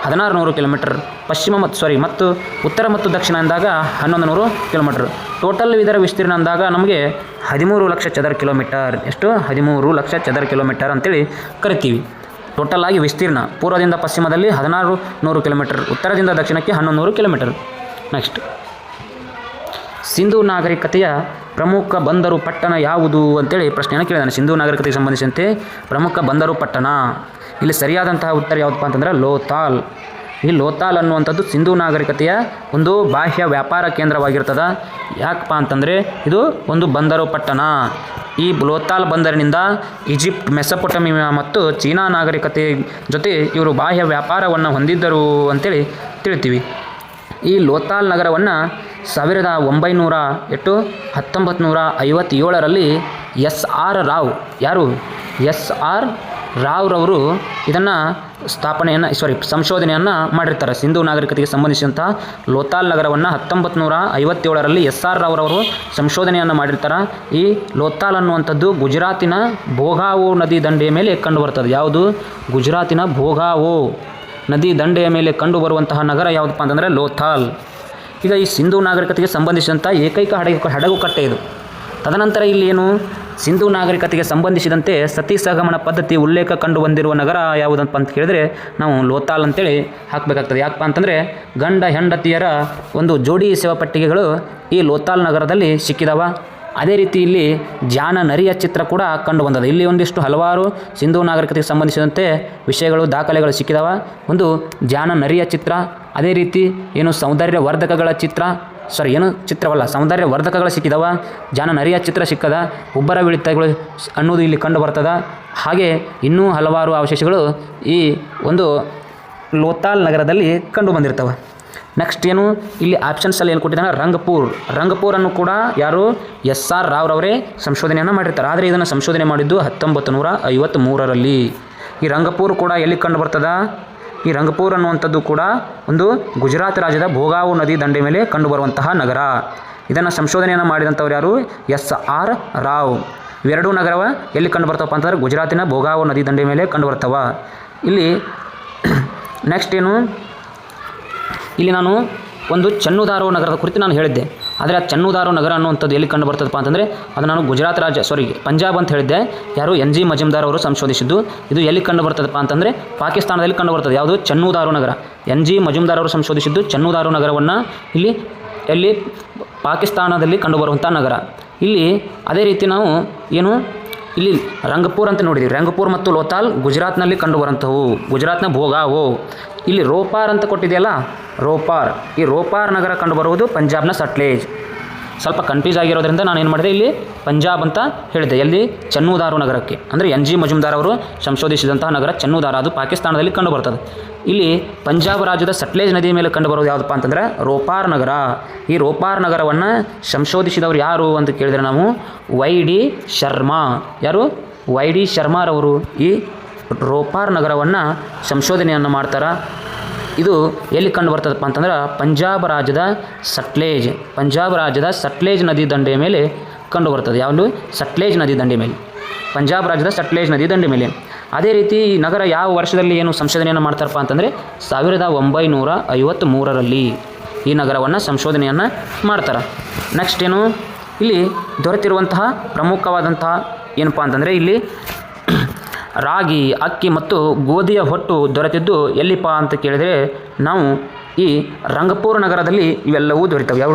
1600 ಕಿಲೋಮೀಟರ್, ಮತ್ತು ಉತ್ತರ ಮತ್ತು ದಕ್ಷಿಣ ಅಂದಾಗ 1100 ಕಿಲೋಮೀಟರ್. ಟೋಟಲ್ ಇದರ ವಿಸ್ತೀರ್ಣ ಅಂದಾಗ ನಮಗೆ 13 ಲಕ್ಷ ಚದರ ಕಿಲೋಮೀಟರ್. ಎಷ್ಟು? 13 ಲಕ್ಷ ಚದರ ಕಿಲೋಮೀಟರ್ ಅಂತೇಳಿ ಕರಿತೀವಿ. ಟೋಟಲ್ ಆಗಿ ವಿಸ್ತೀರ್ಣ ಪೂರ್ವದಿಂದ ಪಶ್ಚಿಮದಲ್ಲಿ 1600 ಕಿಲೋಮೀಟರ್, ಉತ್ತರದಿಂದ ದಕ್ಷಿಣಕ್ಕೆ 1100 ಕಿಲೋಮೀಟರ್. ನೆಕ್ಸ್ಟ್, ಸಿಂಧೂ ನಾಗರಿಕತೆಯ ಪ್ರಮುಖ ಬಂದರು ಪಟ್ಟಣ ಯಾವುದು ಅಂತೇಳಿ ಪ್ರಶ್ನೆಯನ್ನು ಕೇಳಿದಾನೆ. ಸಿಂಧೂ ನಾಗರಿಕತೆಗೆ ಸಂಬಂಧಿಸಿದಂತೆ ಪ್ರಮುಖ ಬಂದರು ಪಟ್ಟಣ, ಇಲ್ಲಿ ಸರಿಯಾದಂತಹ ಉತ್ತರ ಯಾವುದಪ್ಪ ಅಂತಂದರೆ ಲೋಥಾಲ್. ಈ ಲೋಥಾಲ್ ಅನ್ನುವಂಥದ್ದು ಸಿಂಧೂ ನಾಗರಿಕತೆಯ ಒಂದು ಬಾಹ್ಯ ವ್ಯಾಪಾರ ಕೇಂದ್ರವಾಗಿರ್ತದೆ. ಯಾಕಪ್ಪ ಅಂತಂದರೆ ಇದು ಒಂದು ಬಂದರು ಪಟ್ಟಣ. ಈ ಲೋಥಾಲ್ ಬಂದರಿನಿಂದ ಈಜಿಪ್ಟ್, ಮೆಸೊಪೊಟೇಮಿಯಾ ಮತ್ತು ಚೀನಾ ನಾಗರಿಕತೆ ಜೊತೆ ಇವರು ಬಾಹ್ಯ ವ್ಯಾಪಾರವನ್ನು ಹೊಂದಿದ್ದರು ಅಂತೇಳಿ ತಿಳಿತೀವಿ. ಈ ಲೋಥಾಲ್ ನಗರವನ್ನು 1957ರಲ್ಲಿ ಎಸ್.ಆರ್. ರಾವ್ರವರು ಇದನ್ನು ಸಂಶೋಧನೆಯನ್ನು ಮಾಡಿರ್ತಾರೆ. ಸಿಂಧೂ ನಾಗರಿಕತೆಗೆ ಸಂಬಂಧಿಸಿದಂಥ ಲೋಥಾಲ್ ನಗರವನ್ನು 1957ರಲ್ಲಿ ಎಸ್.ಆರ್. ರಾವ್ರವರು ಸಂಶೋಧನೆಯನ್ನು ಮಾಡಿರ್ತಾರೆ. ಈ ಲೋಥಾಲ್ ಅನ್ನುವಂಥದ್ದು ಗುಜರಾತಿನ ಭೋಗಾವೋ ನದಿ ದಂಡೆಯ ಮೇಲೆ ಕಂಡುಬರ್ತದೆ. ಯಾವುದು? ಗುಜರಾತಿನ ಭೋಗಾವೋ ನದಿ ದಂಡೆಯ ಮೇಲೆ ಕಂಡುಬರುವಂತಹ ನಗರ ಯಾವುದಪ್ಪ ಅಂತಂದರೆ ಲೋಥಾಲ್. ಈಗ ಈ ಸಿಂಧೂ ನಾಗರಿಕತೆಗೆ ಸಂಬಂಧಿಸಿದಂಥ ಏಕೈಕ ಹಡಗು ಕಟ್ಟೆ ಇದು. ತದನಂತರ ಇಲ್ಲಿ ಏನು? ಸಿಂಧೂ ನಾಗರಿಕತೆಗೆ ಸಂಬಂಧಿಸಿದಂತೆ ಸತಿ ಸಹಗಮನ ಪದ್ಧತಿ ಉಲ್ಲೇಖ ಕಂಡು ಬಂದಿರುವ ನಗರ ಯಾವುದಪ್ಪ ಅಂತ ಕೇಳಿದರೆ ನಾವು ಲೋಥಾಲ್ ಅಂತೇಳಿ ಹಾಕಬೇಕಾಗ್ತದೆ. ಯಾಕಪ್ಪ ಅಂತಂದರೆ ಗಂಡ ಹೆಂಡತಿಯರ ಒಂದು ಜೋಡಿ ಶವಪಟ್ಟಿಗೆಗಳು ಈ ಲೋಥಾಲ್ ನಗರದಲ್ಲಿ ಸಿಕ್ಕಿದವ. ಅದೇ ರೀತಿ ಇಲ್ಲಿ ಜಾನ ನರಿಯ ಚಿತ್ರ ಕೂಡ ಕಂಡು ಬಂದದ. ಇಲ್ಲಿ ಒಂದಿಷ್ಟು ಹಲವಾರು ಸಿಂಧೂ ನಾಗರಿಕತೆಗೆ ಸಂಬಂಧಿಸಿದಂತೆ ವಿಷಯಗಳು, ದಾಖಲೆಗಳು ಸಿಕ್ಕಿದವ. ಒಂದು ಜಾನ ನರಿಯ ಚಿತ್ರ, ಅದೇ ರೀತಿ ಸೌಂದರ್ಯವರ್ಧಕಗಳ ಸಿಕ್ಕಿದವ. ಜಾನ ನರಿಯ ಚಿತ್ರ ಸಿಕ್ಕದ. ಉಬ್ಬರ ವಿಳಿತಗಳು ಅನ್ನೋದು ಇಲ್ಲಿ ಕಂಡು ಬರ್ತದ. ಹಾಗೆ ಇನ್ನೂ ಹಲವಾರು ಅವಶೇಷಗಳು ಈ ಒಂದು ಲೋಥಾಲ್ ನಗರದಲ್ಲಿ ಕಂಡು ಬಂದಿರ್ತವೆ. ನೆಕ್ಸ್ಟ್ ಏನು? ಇಲ್ಲಿ ಆಪ್ಷನ್ಸಲ್ಲಿ ಏನು ಕೊಟ್ಟಿದ್ದಾನೆ? ರಂಗಪುರನ್ನು ಕೂಡ ಯಾರು? ಎಸ್.ಆರ್. ರಾವ್ರವರೇ ಸಂಶೋಧನೆಯನ್ನು ಮಾಡಿರ್ತಾರೆ. ಆದರೆ ಇದನ್ನು ಸಂಶೋಧನೆ ಮಾಡಿದ್ದು 1953ರಲ್ಲಿ. ಈ ರಂಗಪುರ ಕೂಡ ಎಲ್ಲಿ ಕಂಡು ಬರ್ತದ? ಈ ರಂಗಪುರ ಅನ್ನುವಂಥದ್ದು ಕೂಡ ಒಂದು ಗುಜರಾತ್ ರಾಜ್ಯದ ಭೋಗಾವೋ ನದಿ ದಂಡೆ ಮೇಲೆ ಕಂಡುಬರುವಂತಹ ನಗರ. ಇದನ್ನು ಸಂಶೋಧನೆಯನ್ನು ಮಾಡಿದಂಥವ್ರು ಯಾರು? ಎಸ್.ಆರ್. ರಾವ್. ಇವೆರಡೂ ನಗರವ ಎಲ್ಲಿ ಕಂಡು ಬರ್ತವಪ್ಪ ಅಂತಂದರೆ ಗುಜರಾತಿನ ಭೋಗಾವೋ ನದಿ ದಂಡೆ ಮೇಲೆ ಕಂಡು ಬರ್ತವ. ಇಲ್ಲಿ ನೆಕ್ಸ್ಟ್ ಏನು? ಇಲ್ಲಿ ನಾನು ಒಂದು ಚನ್ನುದಾರೋ ನಗರದ ಕುರಿತು ನಾನು ಹೇಳಿದ್ದೆ. ಆದರೆ ಆ ಚನ್ನುದಾರೋ ನಗರ ಅನ್ನುವಂಥದ್ದು ಎಲ್ಲಿ ಕಂಡು ಬರ್ತದಪ್ಪ ಅಂತಂದರೆ ಅದು ನಾನು ಪಂಜಾಬ್ ಅಂತ ಹೇಳಿದ್ದೆ. ಯಾರು? N.G. ಮಜುಮ್ದಾರ್ ಅವರು ಸಂಶೋಧಿಸಿದ್ದು. ಇದು ಎಲ್ಲಿ ಕಂಡು ಬರ್ತದಪ್ಪ ಅಂತಂದರೆ ಪಾಕಿಸ್ತಾನದಲ್ಲಿ ಕಂಡು ಬರ್ತದೆ. ಯಾವುದು? ಚನ್ನುದಾರೋ ನಗರ. N.G. ಮಜುಮ್ದಾರ್ ಅವರು ಸಂಶೋಧಿಸಿದ್ದು ಚನ್ನುದಾರೋ ನಗರವನ್ನು ಎಲ್ಲಿ ಪಾಕಿಸ್ತಾನದಲ್ಲಿ ಕಂಡುಬರುವಂಥ ನಗರ. ಇಲ್ಲಿ ಅದೇ ರೀತಿ ನಾವು ಇಲ್ಲಿ ರಂಗಪುರ ಅಂತ ನೋಡಿದ್ದೀವಿ. ರಂಗಪುರ ಮತ್ತು ಲೋಥಾಲ್ ಗುಜರಾತ್ನಲ್ಲಿ ಕಂಡುಬರುವಂಥವು. ಗುಜರಾತ್ನ ಭೋಗಾವೋ. ಇಲ್ಲಿ ರೋಪಾರ್ ಅಂತ ಕೊಟ್ಟಿದೆಯಲ್ಲ, ಈ ರೋಪಾರ್ ನಗರ ಕಂಡುಬರುವುದು ಪಂಜಾಬ್ನ ಸಟ್ಲೇಜ್. ಸ್ವಲ್ಪ ಕನ್ಫ್ಯೂಸ್ ಆಗಿರೋದ್ರಿಂದ ನಾನು ಏನು ಮಾಡಿದೆ, ಇಲ್ಲಿ ಪಂಜಾಬ್ ಅಂತ ಹೇಳಿದೆ. ಎಲ್ಲಿ? ಚನ್ನುದಾರೋ ನಗರಕ್ಕೆ. ಅಂದರೆ N.G. ಮಜುಮ್ದಾರ್ ಅವರು ಸಂಶೋಧಿಸಿದಂತಹ ನಗರ ಚನ್ನುದಾರ, ಅದು ಪಾಕಿಸ್ತಾನದಲ್ಲಿ ಕಂಡುಬರ್ತದೆ. ಇಲ್ಲಿ ಪಂಜಾಬ್ ರಾಜ್ಯದ ಸಟ್ಲೇಜ್ ನದಿಯ ಮೇಲೆ ಕಂಡುಬರೋದು ಯಾವುದಪ್ಪ ಅಂತಂದರೆ ರೋಪಾರ್ ನಗರ. ಈ ರೋಪಾರ್ ನಗರವನ್ನು ಸಂಶೋಧಿಸಿದವರು ಯಾರು ಅಂತ ಕೇಳಿದರೆ ನಾವು Y.D. ಶರ್ಮಾ. ಯಾರು? Y.D. ಶರ್ಮಾರವರು ಈ ರೋಪಾರ್ ನಗರವನ್ನು ಸಂಶೋಧನೆಯನ್ನು ಮಾಡ್ತಾರೆ. ಇದು ಎಲ್ಲಿ ಕಂಡು ಬರ್ತದಪ್ಪ ಅಂತಂದ್ರೆ ಪಂಜಾಬ್ ರಾಜ್ಯದ ಸಟ್ಲೇಜ್ ನದಿ ದಂಡೆಯ ಮೇಲೆ ಕಂಡು ಬರ್ತದೆ. ಯಾವುದು? ಸಟ್ಲೇಜ್ ನದಿ ದಂಡೆ ಮೇಲೆ, ಪಂಜಾಬ್ ರಾಜ್ಯದ ಸಟ್ಲೇಜ್ ನದಿ ದಂಡೆ ಮೇಲೆ. ಅದೇ ರೀತಿ ಈ ನಗರ ಯಾವ ವರ್ಷದಲ್ಲಿ ಸಂಶೋಧನೆಯನ್ನು ಮಾಡ್ತಾರಪ್ಪ ಅಂತಂದರೆ 1953ರಲ್ಲಿ ಈ ನಗರವನ್ನು ಸಂಶೋಧನೆಯನ್ನು ಮಾಡ್ತಾರೆ. ನೆಕ್ಸ್ಟ್ ಏನು? ಇಲ್ಲಿ ದೊರೆತಿರುವಂತಹ ಪ್ರಮುಖವಾದಂತಹ ಏನಪ್ಪ ಅಂತಂದರೆ ಇಲ್ಲಿ ರಾಗಿ, ಅಕ್ಕಿ ಮತ್ತು ಗೋಧಿಯ ಹೊಟ್ಟು ದೊರೆತಿದ್ದು ಎಲ್ಲಿಪ್ಪ ಅಂತ ಕೇಳಿದರೆ ನಾವು ಈ ರಂಗಪುರ ನಗರದಲ್ಲಿ ಇವೆಲ್ಲವೂ ದೊರೆತವೆ. ಯಾವ?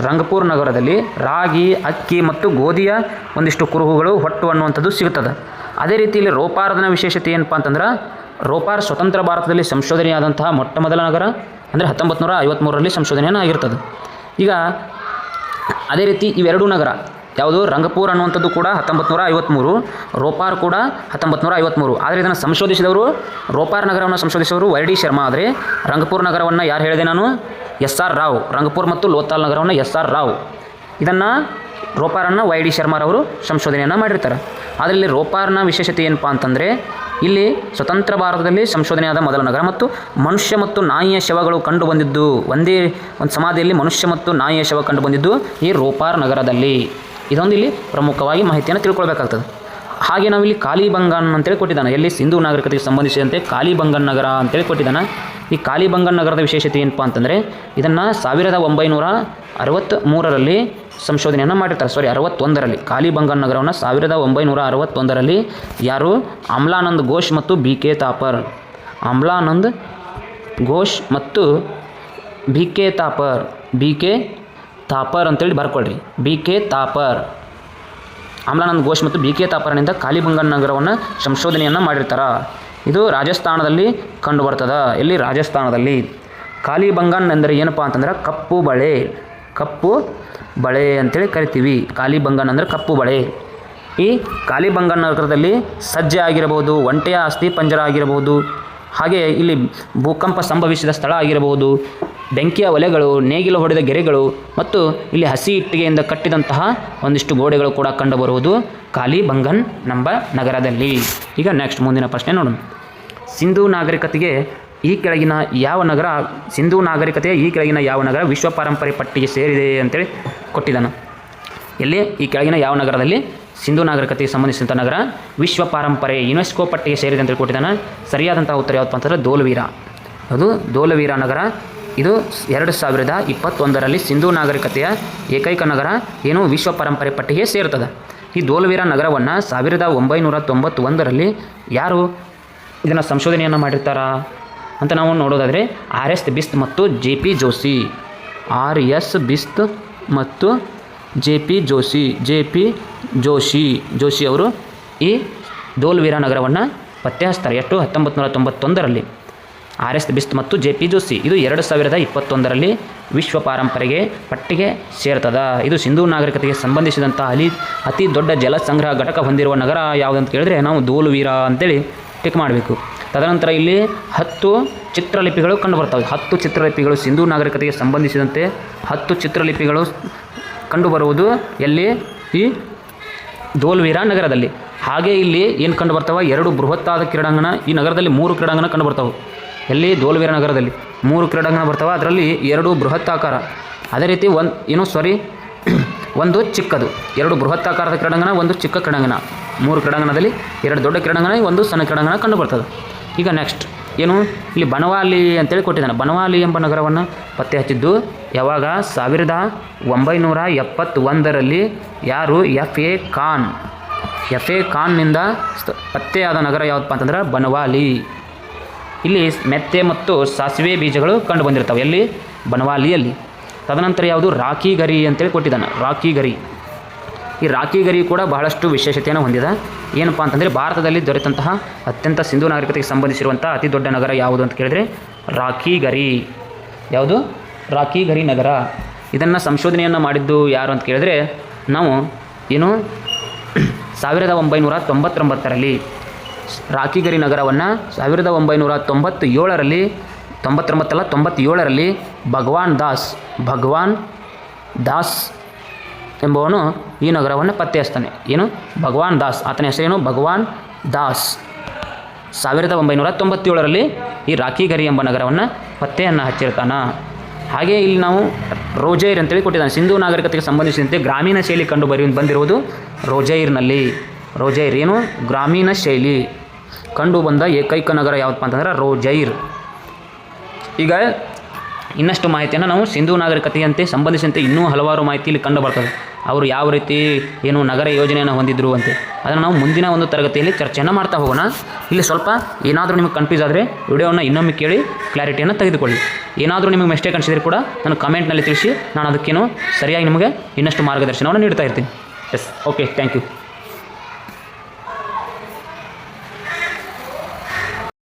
ರಂಗಪುರ ನಗರದಲ್ಲಿ ರಾಗಿ, ಅಕ್ಕಿ ಮತ್ತು ಗೋಧಿಯ ಒಂದಿಷ್ಟು ಕುರುಹುಗಳು, ಹೊಟ್ಟು ಅನ್ನುವಂಥದ್ದು ಸಿಗುತ್ತದೆ. ಅದೇ ರೀತಿ ಇಲ್ಲಿ ರೋಪಾರದ ವಿಶೇಷತೆ ಏನಪ್ಪ ಅಂತಂದ್ರೆ ರೋಪಾರ್ ಸ್ವತಂತ್ರ ಭಾರತದಲ್ಲಿ ಸಂಶೋಧನೆಯಾದಂತಹ ಮೊಟ್ಟ ಮೊದಲ ನಗರ. ಅಂದರೆ 1953ರಲ್ಲಿ ಸಂಶೋಧನೆಯನ್ನು ಆಗಿರ್ತದೆ. ಈಗ ಅದೇ ರೀತಿ ಇವೆರಡೂ ನಗರ ಯಾವುದು ರಂಗಪುರ್ ಅನ್ನುವಂಥದ್ದು ಕೂಡ 1953, ರೋಪಾರ್ ಕೂಡ 1953. ಆದರೆ ಇದನ್ನು ಸಂಶೋಧಿಸಿದವರು ರೋಪಾರ್ ನಗರವನ್ನು ಸಂಶೋಧಿಸಿದವರು YD ಶರ್ಮಾ. ಆದರೆ ರಂಗಪುರ್ ನಗರವನ್ನು ಯಾರು ಹೇಳಿದೆ ನಾನು? SR ರಾವ್. ರಂಗಪುರ್ ಮತ್ತು ಲೋಥಾಲ್ ನಗರವನ್ನು SR ರಾವ್. ಇದನ್ನು ರೋಪಾರನ್ನು YD ಶರ್ಮಾರವರು ಸಂಶೋಧನೆಯನ್ನು ಮಾಡಿರ್ತಾರೆ. ಆದರೆ ಇಲ್ಲಿ ರೋಪಾರ್ನ ವಿಶೇಷತೆ ಏನಪ್ಪ ಅಂತಂದರೆ ಇಲ್ಲಿ ಸ್ವತಂತ್ರ ಭಾರತದಲ್ಲಿ ಸಂಶೋಧನೆಯಾದ ಮೊದಲ ನಗರ ಮತ್ತು ಮನುಷ್ಯ ಮತ್ತು ನಾಯಿಯ ಶವಗಳು ಕಂಡು ಬಂದಿದ್ದು ಒಂದೇ ಒಂದು ಸಮಾಧಿಯಲ್ಲಿ ಮನುಷ್ಯ ಮತ್ತು ನಾಯಿಯ ಶವ ಕಂಡು ಬಂದಿದ್ದು ಈ ರೋಪಾರ್ ನಗರದಲ್ಲಿ. ಇದೊಂದು ಇಲ್ಲಿ ಪ್ರಮುಖವಾಗಿ ಮಾಹಿತಿಯನ್ನು ತಿಳ್ಕೊಳ್ಬೇಕಾಗ್ತದೆ. ಹಾಗೆ ನಾವಿಲ್ಲಿ ಕಾಲಿಬಂಗನ್ ಅಂತೇಳಿ ಕೊಟ್ಟಿದ್ದಾನೆ. ಎಲ್ಲಿ ಸಿಂಧೂ ನಾಗರಿಕತೆಗೆ ಸಂಬಂಧಿಸಿದಂತೆ ಕಾಲಿಬಂಗನ್ ನಗರ ಅಂತೇಳಿ ಕೊಟ್ಟಿದ್ದಾನೆ. ಈ ಕಾಲಿಬಂಗನ್ ನಗರದ ವಿಶೇಷತೆ ಏನಪ್ಪ ಅಂತಂದರೆ ಇದನ್ನು 1963ರಲ್ಲಿ ಸಂಶೋಧನೆಯನ್ನು ಮಾಡಿರ್ತಾರೆ. 61ರಲ್ಲಿ ಕಾಲಿಬಂಗನ್ ನಗರವನ್ನು 1961ರಲ್ಲಿ ಯಾರು? ಅಮ್ಲಾನಂದ್ ಘೋಷ್ ಮತ್ತು BK ತಾಪರ್. ಅಮ್ಲಾನಂದ್ ಘೋಷ್ ಮತ್ತು BK ತಾಪರ್ ಅಂತೇಳಿ ಬರ್ಕೊಳ್ರಿ. BK ತಾಪರ್, ಅಮ್ಲಾನಂದ್ ಘೋಷ್ ಮತ್ತು BK ತಾಪರ್ನಿಂದ ಕಾಲಿಬಂಗನ್ ನಗರವನ್ನು ಸಂಶೋಧನೆಯನ್ನು ಮಾಡಿರ್ತಾರೆ. ಇದು ರಾಜಸ್ಥಾನದಲ್ಲಿ ಕಂಡು ಬರ್ತದೆ. ಎಲ್ಲಿ? ರಾಜಸ್ಥಾನದಲ್ಲಿ. ಕಾಲಿಬಂಗನ್ ಎಂದರೆ ಏನಪ್ಪ ಅಂತಂದ್ರೆ ಕಪ್ಪು ಬಳೆ ಅಂತೇಳಿ ಕರಿತೀವಿ. ಕಾಲಿಬಂಗನ್ ಅಂದರೆ ಕಪ್ಪು ಬಳೆ. ಈ ಕಾಲಿಬಂಗನ್ ನಗರದಲ್ಲಿ ಸಜ್ಜೆ ಆಗಿರಬಹುದು, ಒಂಟೆಯ ಅಸ್ಥಿ ಪಂಜರ ಆಗಿರಬಹುದು, ಹಾಗೆ ಇಲ್ಲಿ ಭೂಕಂಪ ಸಂಭವಿಸಿದ ಸ್ಥಳ ಆಗಿರಬಹುದು, ಬೆಂಕಿಯ ಒಲೆಗಳು, ನೇಗಿಲು ಹೊಡೆದ ಗೆರೆಗಳು ಮತ್ತು ಇಲ್ಲಿ ಹಸಿ ಇಟ್ಟಿಗೆಯಿಂದ ಕಟ್ಟಿದಂತಹ ಒಂದಿಷ್ಟು ಗೋಡೆಗಳು ಕೂಡ ಕಂಡುಬರುವುದು ಕಾಲಿಬಂಗನ್ ಎಂಬ ನಗರದಲ್ಲಿ. ಈಗ ನೆಕ್ಸ್ಟ್ ಮುಂದಿನ ಪ್ರಶ್ನೆ ನೋಡೋಣ. ಸಿಂಧೂ ನಾಗರಿಕತೆಗೆ ಈ ಕೆಳಗಿನ ಯಾವ ನಗರ ವಿಶ್ವ ಪಾರಂಪರ್ಯ ಪಟ್ಟಿಗೆ ಸೇರಿದೆ ಅಂತೇಳಿ ಕೊಟ್ಟಿದ್ದಾನೆ. ಎಲ್ಲಿ? ಈ ಕೆಳಗಿನ ಯಾವ ನಗರದಲ್ಲಿ ಸಿಂಧೂ ನಾಗರಿಕತೆಗೆ ಸಂಬಂಧಿಸಿದಂಥ ನಗರ ವಿಶ್ವ ಪಾರಂಪರ್ಯ ಯುನೆಸ್ಕೋ ಪಟ್ಟಿಗೆ ಸೇರಿದೆ ಅಂತೇಳಿ ಕೊಟ್ಟಿದ್ದಾನೆ. ಸರಿಯಾದಂಥ ಉತ್ತರ ಯಾವುದಪ್ಪ ಅಂತಂದರೆ ಧೋಲವೀರ. ಅದು ಧೋಲವೀರ ನಗರ. ಇದು 2021ರಲ್ಲಿ ಸಿಂಧೂ ನಾಗರಿಕತೆಯ ಏಕೈಕ ನಗರ ಏನು ವಿಶ್ವ ಪಾರಂಪರ್ಯ ಪಟ್ಟಿಗೆ ಸೇರ್ತದೆ. ಈ ಧೋಲವೀರ ನಗರವನ್ನು 1991ರಲ್ಲಿ ಯಾರು ಇದನ್ನು ಸಂಶೋಧನೆಯನ್ನು ಮಾಡಿರ್ತಾರ ಅಂತ ನಾವು ನೋಡೋದಾದರೆ RS ಬಿಸ್ತ್ ಮತ್ತು JP ಜೋಶಿ. RS ಬಿಸ್ತ್ ಮತ್ತು JP ಜೋಶಿ ಅವರು ಈ ಧೋಲವೀರ ನಗರವನ್ನು ಪತ್ತೆ ಹಚ್ತಾರೆ. ಎಷ್ಟು? 1991ರಲ್ಲಿ. RS ಬಿಸ್ತ್ ಮತ್ತು JP ಜೋಶಿ. ಇದು 2021ರಲ್ಲಿ ವಿಶ್ವ ಪಾರಂಪರ್ಯ ಪಟ್ಟಿಗೆ ಸೇರ್ತದ. ಇದು ಸಿಂಧೂ ನಾಗರಿಕತೆಗೆ ಸಂಬಂಧಿಸಿದಂಥ ಅತಿ ದೊಡ್ಡ ಜಲ ಸಂಗ್ರಹ ಘಟಕ ಹೊಂದಿರುವ ನಗರ ಯಾವುದಂತ ಕೇಳಿದ್ರೆ ನಾವು ಧೋಲವೀರ ಅಂತೇಳಿ ಟಿಕ್ ಮಾಡಬೇಕು. ತದನಂತರ ಇಲ್ಲಿ 10 ಚಿತ್ರಲಿಪಿಗಳು ಕಂಡುಬರ್ತವೆ. 10 ಚಿತ್ರಲಿಪಿಗಳು ಸಿಂಧೂ ನಾಗರಿಕತೆಗೆ ಸಂಬಂಧಿಸಿದಂತೆ 10 ಚಿತ್ರಲಿಪಿಗಳು ಕಂಡುಬರುವುದು ಎಲ್ಲಿ? ಈ ಧೋಲವೀರ ನಗರದಲ್ಲಿ. ಹಾಗೆ ಇಲ್ಲಿ ಏನು ಕಂಡು ಬರ್ತವೆ? 2 ಬೃಹತ್ತಾದ ಕ್ರೀಡಾಂಗಣ. ಈ ನಗರದಲ್ಲಿ 3 ಕ್ರೀಡಾಂಗಣ ಕಂಡು ಬರ್ತವೆ. ಎಲ್ಲಿ? ಧೋಲವೀರ ನಗರದಲ್ಲಿ 3 ಕ್ರೀಡಾಂಗಣ ಬರ್ತವೆ. ಅದರಲ್ಲಿ 2 ಬೃಹತ್ತಾಕಾರ, ಅದೇ ರೀತಿ ಒಂದು ಚಿಕ್ಕದು. 2 ಬೃಹತ್ತಾಕಾರದ ಕ್ರೀಡಾಂಗಣ, 1 ಚಿಕ್ಕ ಕ್ರೀಡಾಂಗಣ. 3 ಕ್ರೀಡಾಂಗಣದಲ್ಲಿ 2 ದೊಡ್ಡ ಕ್ರೀಡಾಂಗಣ, 1 ಸಣ್ಣ ಕ್ರೀಡಾಂಗಣ ಕಂಡು ಬರ್ತದೆ. ಈಗ ನೆಕ್ಸ್ಟ್ ಏನು? ಇಲ್ಲಿ ಬನವಾಲಿ ಅಂತೇಳಿ ಕೊಟ್ಟಿದ್ದಾನೆ. ಬನವಾಲಿ ಎಂಬ ನಗರವನ್ನು ಪತ್ತೆ ಹಚ್ಚಿದ್ದು ಯಾವಾಗ? 1971ರಲ್ಲಿ. ಯಾರು? FA ಖಾನ್ನಿಂದ ಪತ್ತೆಯಾದ ನಗರ ಯಾವುದಪ್ಪ ಅಂತಂದ್ರೆ ಬನವಾಲಿ. ಇಲ್ಲಿ ಮೆತ್ತೆ ಮತ್ತು ಸಾಸಿವೆ ಬೀಜಗಳು ಕಂಡು ಬಂದಿರ್ತವೆ. ಎಲ್ಲಿ? ಬನವಾಲಿಯಲ್ಲಿ. ತದನಂತರ ಯಾವುದು? ರಾಖಿಗರಿ ಅಂತೇಳಿ ಕೊಟ್ಟಿದ್ದಾನೆ. ಈ ರಾಖಿಗರಿ ಕೂಡ ಬಹಳಷ್ಟು ವಿಶೇಷತೆಯನ್ನು ಹೊಂದಿದೆ. ಏನಪ್ಪ ಅಂತಂದರೆ ಭಾರತದಲ್ಲಿ ದೊರೆತಂತಹ ಅತ್ಯಂತ ಸಿಂಧೂ ನಾಗರಿಕತೆಗೆ ಸಂಬಂಧಿಸಿರುವಂಥ ಅತಿ ದೊಡ್ಡ ನಗರ ಯಾವುದು ಅಂತ ಕೇಳಿದರೆ ರಾಖಿಗರಿ. ಯಾವುದು? ರಾಖಿಗರಿ ನಗರ. ಇದನ್ನು ಸಂಶೋಧನೆಯನ್ನು ಮಾಡಿದ್ದು ಯಾರು ಅಂತ ಕೇಳಿದರೆ ನಾವು 1999ರಲ್ಲಿ ರಾಖಿಗರಿ ನಗರವನ್ನು 1997ರಲ್ಲಿ ಭಗವಾನ್ ದಾಸ್ ಎಂಬವನು ಈ ನಗರವನ್ನು ಪತ್ತೆ ಹಚ್ತಾನೆ. ಏನು? ಭಗವಾನ್ ದಾಸ್. ಆತನ ಹೆಸರೇನು? ಭಗವಾನ್ ದಾಸ್. 1997ರಲ್ಲಿ ಈ ರಾಖಿಗರಿ ಎಂಬ ನಗರವನ್ನು ಪತ್ತೆಯನ್ನು ಹಚ್ಚಿರ್ತಾನೆ. ಹಾಗೆ ಇಲ್ಲಿ ನಾವು ರೋಜೈರ್ ಅಂತೇಳಿ ಕೊಟ್ಟಿದ್ದಾನೆ. ಸಿಂಧೂ ನಾಗರಿಕತೆಗೆ ಸಂಬಂಧಿಸಿದಂತೆ ಗ್ರಾಮೀಣ ಶೈಲಿ ಬಂದಿರುವುದು ರೋಜೈರ್ನಲ್ಲಿ. ರೋಜೈರ್ ಏನು? ಗ್ರಾಮೀಣ ಶೈಲಿ ಕಂಡು ಬಂದ ಏಕೈಕ ನಗರ ಯಾವುದಪ್ಪ ಅಂತಂದ್ರೆ ರೋಜೈರ್. ಈಗ ಇನ್ನಷ್ಟು ಮಾಹಿತಿಯನ್ನು ನಾವು ಸಿಂಧೂ ನಾಗರಿಕತೆಯಂತೆ ಸಂಬಂಧಿಸಿದಂತೆ ಇನ್ನೂ ಹಲವಾರು ಮಾಹಿತಿ ಇಲ್ಲಿ ಕಂಡು ಬರ್ತದೆ. ಅವರು ಯಾವ ರೀತಿ ನಗರ ಯೋಜನೆಯನ್ನು ಹೊಂದಿದ್ರು ಅಂತೆ ಅದನ್ನು ನಾವು ಮುಂದಿನ ಒಂದು ತರಗತಿಯಲ್ಲಿ ಚರ್ಚೆಯನ್ನು ಮಾಡ್ತಾ ಹೋಗೋಣ. ಇಲ್ಲಿ ಸ್ವಲ್ಪ ಏನಾದರೂ ನಿಮಗೆ ಕನ್ಫ್ಯೂಸ್ ಆದರೆ ವಿಡಿಯೋವನ್ನು ಇನ್ನೊಮ್ಮೆ ಕೇಳಿ ಕ್ಲಾರಿಟಿಯನ್ನು ತೆಗೆದುಕೊಳ್ಳಿ. ಏನಾದರೂ ನಿಮಗೆ ಮಿಸ್ಟೇಕ್ ಅನಿಸಿದರೆ ಕೂಡ ನಾನು ಕಮೆಂಟ್ನಲ್ಲಿ ತಿಳಿಸಿ, ನಾನು ಅದಕ್ಕೇನು ಸರಿಯಾಗಿ ನಿಮಗೆ ಇನ್ನಷ್ಟು ಮಾರ್ಗದರ್ಶನವನ್ನು ನೀಡ್ತಾ ಇರ್ತೀನಿ. Yes, okay, thank you.